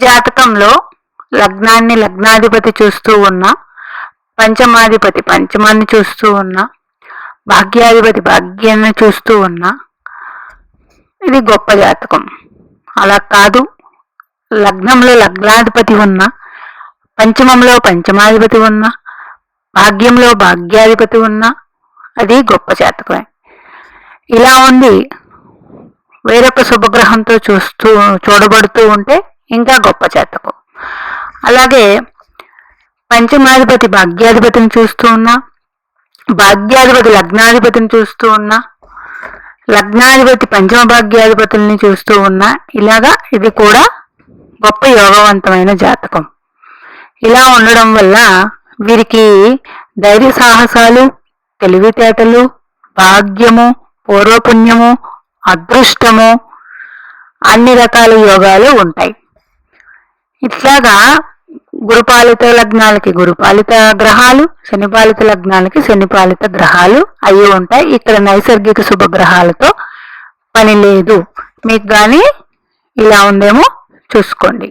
జాతకంలో లగ్నాన్ని లగ్నాధిపతి చూస్తూ ఉన్నా, పంచమాధిపతి పంచమాన్ని చూస్తూ ఉన్నా, భాగ్యాధిపతి భాగ్యాన్ని చూస్తూ ఉన్నా ఇది గొప్ప జాతకం. అలా కాదు, లగ్నంలో లగ్నాధిపతి ఉన్న, పంచమంలో పంచమాధిపతి ఉన్న, భాగ్యంలో భాగ్యాధిపతి ఉన్న అది గొప్ప జాతకమే. ఇలా ఉండి వేరొక శుభగ్రహంతో చూడబడుతూ ఉంటే ఇంకా గొప్ప జాతకం. అలాగే పంచమాధిపతి భాగ్యాధిపతిని చూస్తూ ఉన్నా, భాగ్యాధిపతి లగ్నాధిపతిని చూస్తూ ఉన్నా, లగ్నాధిపతి పంచమ భాగ్యాధిపతుల్ని చూస్తూ ఉన్నా, ఇలాగా ఇది కూడా గొప్ప యోగవంతమైన జాతకం. ఇలా ఉండడం వల్ల వీరికి ధైర్య సాహసాలు, తెలివితేటలు, భాగ్యము, పూర్వపుణ్యము, అదృష్టము, అన్ని రకాల యోగాలు ఉంటాయి. ఇట్లాగా గురుపాలిత లగ్నాలకి గురుపాలిత గ్రహాలు, శనిపాలిత లగ్నాలకి శనిపాలిత గ్రహాలు అయ్యి ఉంటాయి. ఇక్కడ నైసర్గిక శుభగ్రహాలతో పని లేదు. మీకు కానీ ఇలా ఉందేమో చూసుకోండి.